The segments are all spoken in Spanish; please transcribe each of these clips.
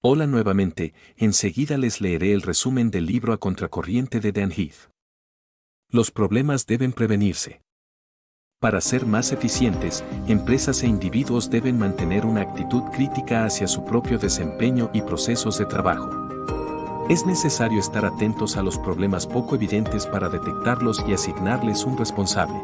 Hola nuevamente, enseguida les leeré el resumen del libro A Contracorriente de Dan Heath. Los problemas deben prevenirse. Para ser más eficientes, empresas e individuos deben mantener una actitud crítica hacia su propio desempeño y procesos de trabajo. Es necesario estar atentos a los problemas poco evidentes para detectarlos y asignarles un responsable.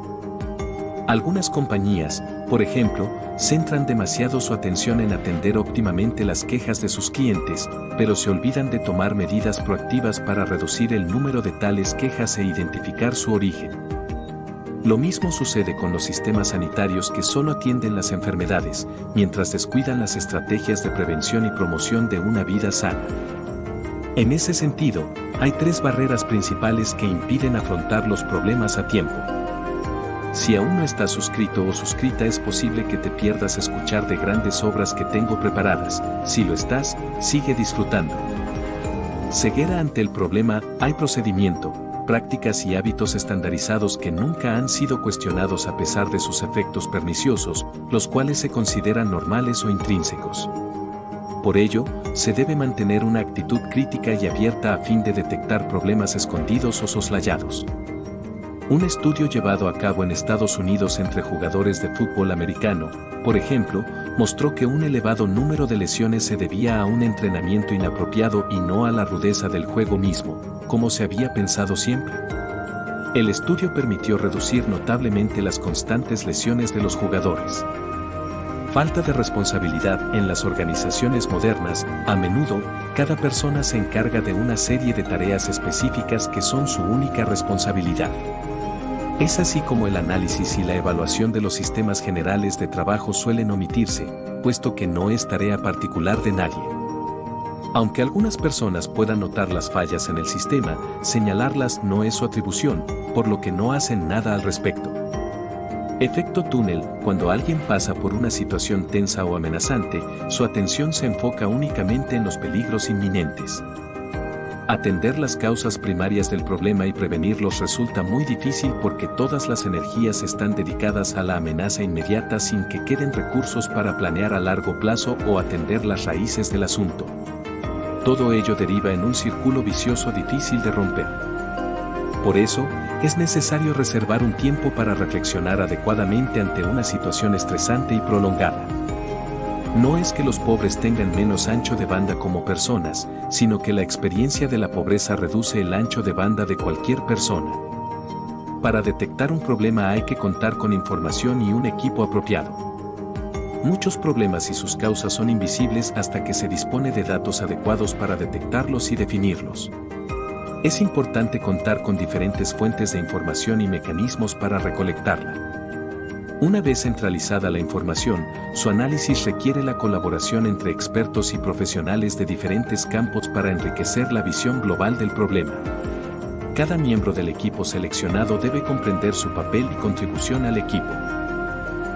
Algunas compañías, por ejemplo, centran demasiado su atención en atender óptimamente las quejas de sus clientes, pero se olvidan de tomar medidas proactivas para reducir el número de tales quejas e identificar su origen. Lo mismo sucede con los sistemas sanitarios que solo atienden las enfermedades, mientras descuidan las estrategias de prevención y promoción de una vida sana. En ese sentido, hay tres barreras principales que impiden afrontar los problemas a tiempo. Si aún no estás suscrito o suscrita, es posible que te pierdas escuchar de grandes obras que tengo preparadas. Si lo estás, sigue disfrutando. Ceguera ante el problema. Hay procedimiento, prácticas y hábitos estandarizados que nunca han sido cuestionados a pesar de sus efectos perniciosos, los cuales se consideran normales o intrínsecos. Por ello, se debe mantener una actitud crítica y abierta a fin de detectar problemas escondidos o soslayados. Un estudio llevado a cabo en Estados Unidos entre jugadores de fútbol americano, por ejemplo, mostró que un elevado número de lesiones se debía a un entrenamiento inapropiado y no a la rudeza del juego mismo, como se había pensado siempre. El estudio permitió reducir notablemente las constantes lesiones de los jugadores. Falta de responsabilidad. En las organizaciones modernas, a menudo, cada persona se encarga de una serie de tareas específicas que son su única responsabilidad. Es así como el análisis y la evaluación de los sistemas generales de trabajo suelen omitirse, puesto que no es tarea particular de nadie. Aunque algunas personas puedan notar las fallas en el sistema, señalarlas no es su atribución, por lo que no hacen nada al respecto. Efecto túnel. Cuando alguien pasa por una situación tensa o amenazante, su atención se enfoca únicamente en los peligros inminentes. Atender las causas primarias del problema y prevenirlos resulta muy difícil porque todas las energías están dedicadas a la amenaza inmediata sin que queden recursos para planear a largo plazo o atender las raíces del asunto. Todo ello deriva en un círculo vicioso difícil de romper. Por eso, es necesario reservar un tiempo para reflexionar adecuadamente ante una situación estresante y prolongada. No es que los pobres tengan menos ancho de banda como personas, sino que la experiencia de la pobreza reduce el ancho de banda de cualquier persona. Para detectar un problema hay que contar con información y un equipo apropiado. Muchos problemas y sus causas son invisibles hasta que se dispone de datos adecuados para detectarlos y definirlos. Es importante contar con diferentes fuentes de información y mecanismos para recolectarla. Una vez centralizada la información, su análisis requiere la colaboración entre expertos y profesionales de diferentes campos para enriquecer la visión global del problema. Cada miembro del equipo seleccionado debe comprender su papel y contribución al equipo.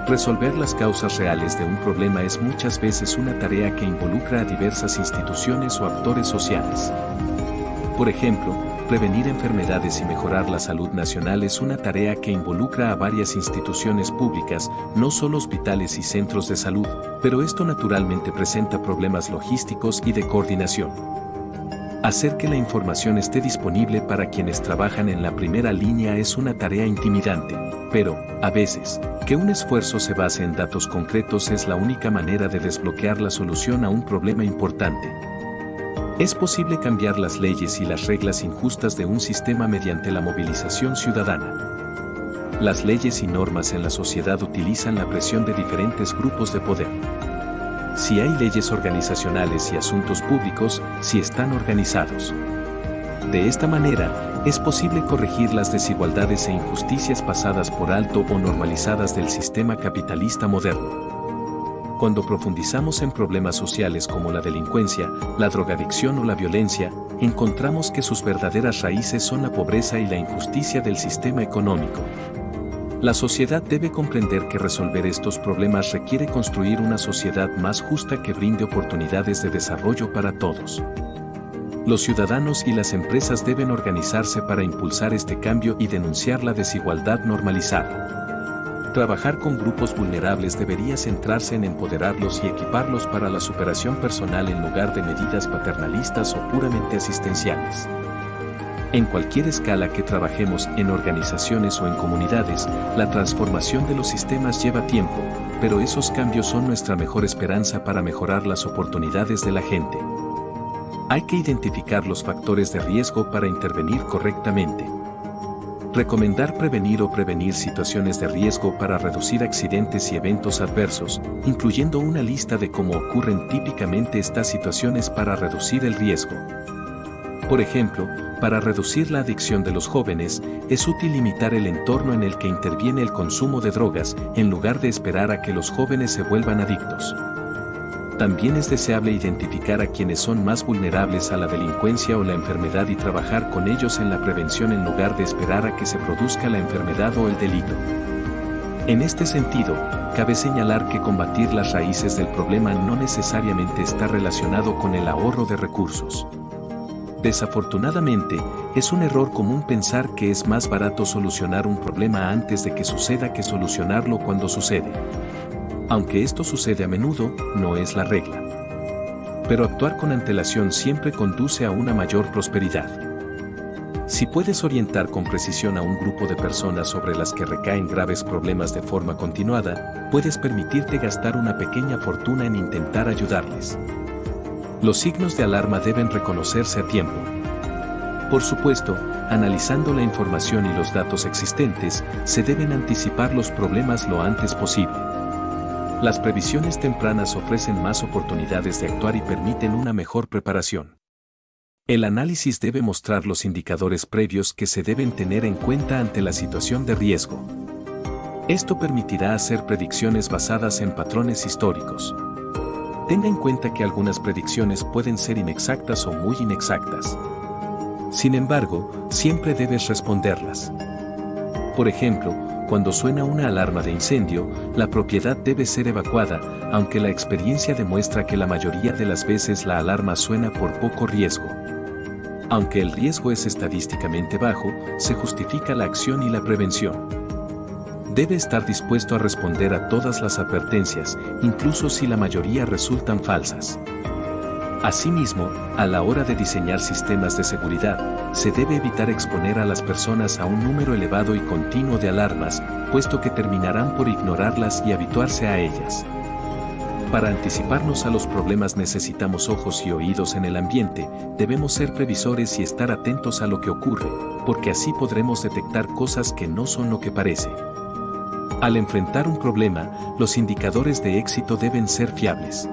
Resolver las causas reales de un problema es muchas veces una tarea que involucra a diversas instituciones o actores sociales. Por ejemplo, prevenir enfermedades y mejorar la salud nacional es una tarea que involucra a varias instituciones públicas, no solo hospitales y centros de salud, pero esto naturalmente presenta problemas logísticos y de coordinación. Hacer que la información esté disponible para quienes trabajan en la primera línea es una tarea intimidante, pero, a veces, que un esfuerzo se base en datos concretos es la única manera de desbloquear la solución a un problema importante. Es posible cambiar las leyes y las reglas injustas de un sistema mediante la movilización ciudadana. Las leyes y normas en la sociedad utilizan la presión de diferentes grupos de poder. Si hay leyes organizacionales y asuntos públicos, si están organizados. De esta manera, es posible corregir las desigualdades e injusticias pasadas por alto o normalizadas del sistema capitalista moderno. Cuando profundizamos en problemas sociales como la delincuencia, la drogadicción o la violencia, encontramos que sus verdaderas raíces son la pobreza y la injusticia del sistema económico. La sociedad debe comprender que resolver estos problemas requiere construir una sociedad más justa que brinde oportunidades de desarrollo para todos. Los ciudadanos y las empresas deben organizarse para impulsar este cambio y denunciar la desigualdad normalizada. Trabajar con grupos vulnerables debería centrarse en empoderarlos y equiparlos para la superación personal en lugar de medidas paternalistas o puramente asistenciales. En cualquier escala que trabajemos en organizaciones o en comunidades, la transformación de los sistemas lleva tiempo, pero esos cambios son nuestra mejor esperanza para mejorar las oportunidades de la gente. Hay que identificar los factores de riesgo para intervenir correctamente. Recomendar prevenir o prevenir situaciones de riesgo para reducir accidentes y eventos adversos, incluyendo una lista de cómo ocurren típicamente estas situaciones para reducir el riesgo. Por ejemplo, para reducir la adicción de los jóvenes, es útil limitar el entorno en el que interviene el consumo de drogas, en lugar de esperar a que los jóvenes se vuelvan adictos. También es deseable identificar a quienes son más vulnerables a la delincuencia o la enfermedad y trabajar con ellos en la prevención en lugar de esperar a que se produzca la enfermedad o el delito. En este sentido, cabe señalar que combatir las raíces del problema no necesariamente está relacionado con el ahorro de recursos. Desafortunadamente, es un error común pensar que es más barato solucionar un problema antes de que suceda que solucionarlo cuando sucede. Aunque esto sucede a menudo, no es la regla. Pero actuar con antelación siempre conduce a una mayor prosperidad. Si puedes orientar con precisión a un grupo de personas sobre las que recaen graves problemas de forma continuada, puedes permitirte gastar una pequeña fortuna en intentar ayudarles. Los signos de alarma deben reconocerse a tiempo. Por supuesto, analizando la información y los datos existentes, se deben anticipar los problemas lo antes posible. Las previsiones tempranas ofrecen más oportunidades de actuar y permiten una mejor preparación. El análisis debe mostrar los indicadores previos que se deben tener en cuenta ante la situación de riesgo. Esto permitirá hacer predicciones basadas en patrones históricos. Tenga en cuenta que algunas predicciones pueden ser inexactas o muy inexactas. Sin embargo, siempre debes responderlas. Por ejemplo, cuando suena una alarma de incendio, la propiedad debe ser evacuada, aunque la experiencia demuestra que la mayoría de las veces la alarma suena por poco riesgo. Aunque el riesgo es estadísticamente bajo, se justifica la acción y la prevención. Debe estar dispuesto a responder a todas las advertencias, incluso si la mayoría resultan falsas. Asimismo, a la hora de diseñar sistemas de seguridad, se debe evitar exponer a las personas a un número elevado y continuo de alarmas, puesto que terminarán por ignorarlas y habituarse a ellas. Para anticiparnos a los problemas necesitamos ojos y oídos en el ambiente, debemos ser previsores y estar atentos a lo que ocurre, porque así podremos detectar cosas que no son lo que parece. Al enfrentar un problema, los indicadores de éxito deben ser fiables.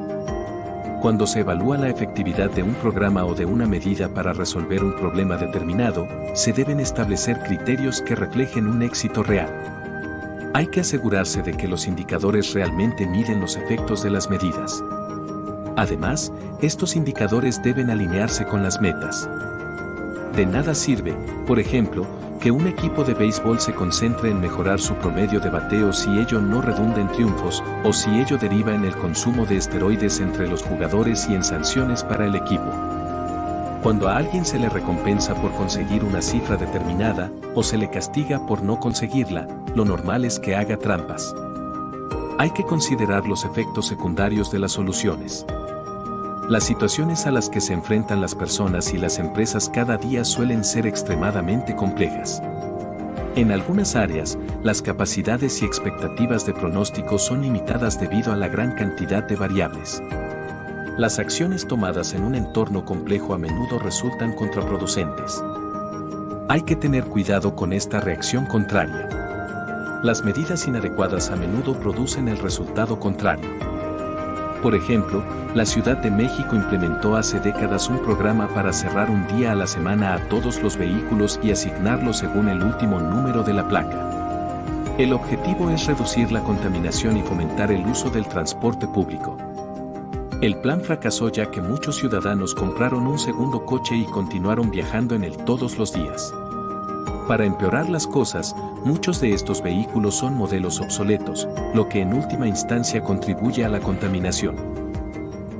Cuando se evalúa la efectividad de un programa o de una medida para resolver un problema determinado, se deben establecer criterios que reflejen un éxito real. Hay que asegurarse de que los indicadores realmente miden los efectos de las medidas. Además, estos indicadores deben alinearse con las metas. De nada sirve, por ejemplo, que un equipo de béisbol se concentre en mejorar su promedio de bateo si ello no redunda en triunfos, o si ello deriva en el consumo de esteroides entre los jugadores y en sanciones para el equipo. Cuando a alguien se le recompensa por conseguir una cifra determinada, o se le castiga por no conseguirla, lo normal es que haga trampas. Hay que considerar los efectos secundarios de las soluciones. Las situaciones a las que se enfrentan las personas y las empresas cada día suelen ser extremadamente complejas. En algunas áreas, las capacidades y expectativas de pronóstico son limitadas debido a la gran cantidad de variables. Las acciones tomadas en un entorno complejo a menudo resultan contraproducentes. Hay que tener cuidado con esta reacción contraria. Las medidas inadecuadas a menudo producen el resultado contrario. Por ejemplo, la Ciudad de México implementó hace décadas un programa para cerrar un día a la semana a todos los vehículos y asignarlos según el último número de la placa. El objetivo es reducir la contaminación y fomentar el uso del transporte público. El plan fracasó ya que muchos ciudadanos compraron un segundo coche y continuaron viajando en él todos los días. Para empeorar las cosas, muchos de estos vehículos son modelos obsoletos, lo que en última instancia contribuye a la contaminación.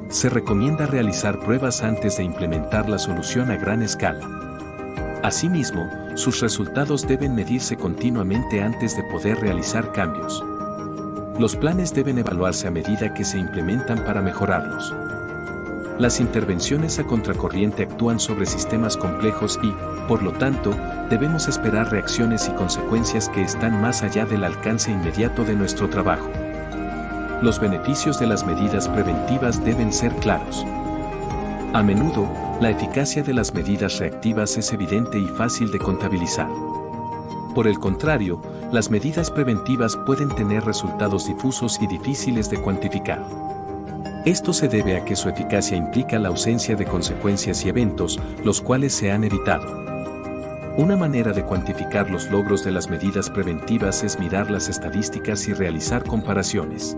Se recomienda realizar pruebas antes de implementar la solución a gran escala. Asimismo, sus resultados deben medirse continuamente antes de poder realizar cambios. Los planes deben evaluarse a medida que se implementan para mejorarlos. Las intervenciones a contracorriente actúan sobre sistemas complejos y, por lo tanto, debemos esperar reacciones y consecuencias que están más allá del alcance inmediato de nuestro trabajo. Los beneficios de las medidas preventivas deben ser claros. A menudo, la eficacia de las medidas reactivas es evidente y fácil de contabilizar. Por el contrario, las medidas preventivas pueden tener resultados difusos y difíciles de cuantificar. Esto se debe a que su eficacia implica la ausencia de consecuencias y eventos, los cuales se han evitado. Una manera de cuantificar los logros de las medidas preventivas es mirar las estadísticas y realizar comparaciones.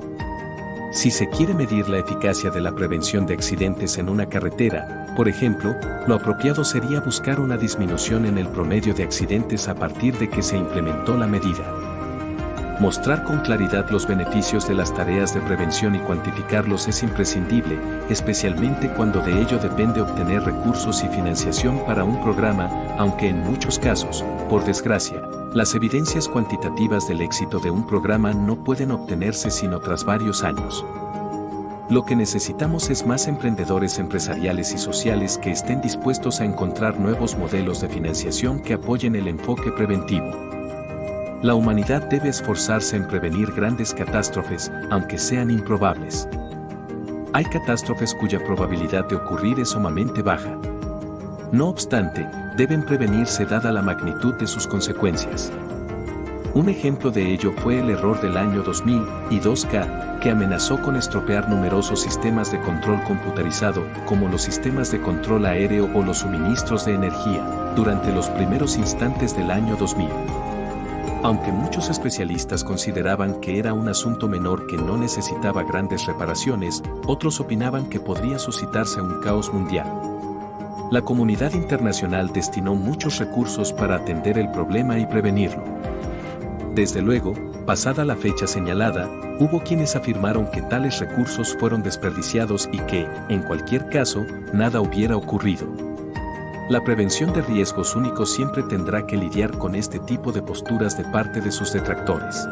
Si se quiere medir la eficacia de la prevención de accidentes en una carretera, por ejemplo, lo apropiado sería buscar una disminución en el promedio de accidentes a partir de que se implementó la medida. Mostrar con claridad los beneficios de las tareas de prevención y cuantificarlos es imprescindible, especialmente cuando de ello depende obtener recursos y financiación para un programa, aunque en muchos casos, por desgracia, las evidencias cuantitativas del éxito de un programa no pueden obtenerse sino tras varios años. Lo que necesitamos es más emprendedores empresariales y sociales que estén dispuestos a encontrar nuevos modelos de financiación que apoyen el enfoque preventivo. La humanidad debe esforzarse en prevenir grandes catástrofes, aunque sean improbables. Hay catástrofes cuya probabilidad de ocurrir es sumamente baja. No obstante, deben prevenirse dada la magnitud de sus consecuencias. Un ejemplo de ello fue el error del año 2002K, que amenazó con estropear numerosos sistemas de control computarizado, como los sistemas de control aéreo o los suministros de energía, durante los primeros instantes del año 2000. Aunque muchos especialistas consideraban que era un asunto menor que no necesitaba grandes reparaciones, otros opinaban que podría suscitarse un caos mundial. La comunidad internacional destinó muchos recursos para atender el problema y prevenirlo. Desde luego, pasada la fecha señalada, hubo quienes afirmaron que tales recursos fueron desperdiciados y que, en cualquier caso, nada hubiera ocurrido. La prevención de riesgos únicos siempre tendrá que lidiar con este tipo de posturas de parte de sus detractores.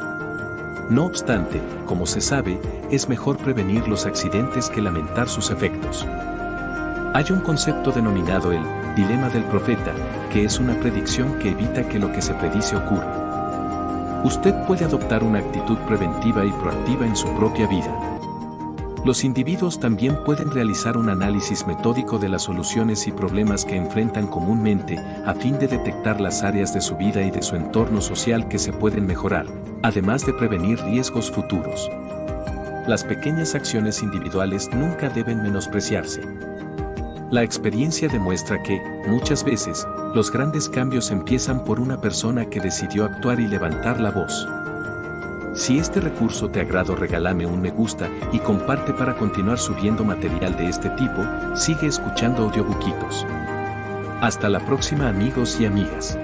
No obstante, como se sabe, es mejor prevenir los accidentes que lamentar sus efectos. Hay un concepto denominado el dilema del profeta, que es una predicción que evita que lo que se predice ocurra. Usted puede adoptar una actitud preventiva y proactiva en su propia vida. Los individuos también pueden realizar un análisis metódico de las soluciones y problemas que enfrentan comúnmente, a fin de detectar las áreas de su vida y de su entorno social que se pueden mejorar, además de prevenir riesgos futuros. Las pequeñas acciones individuales nunca deben menospreciarse. La experiencia demuestra que, muchas veces, los grandes cambios empiezan por una persona que decidió actuar y levantar la voz. Si este recurso te agrada, regálame un me gusta y comparte para continuar subiendo material de este tipo. Sigue escuchando Audiobookitos. Hasta la próxima, amigos y amigas.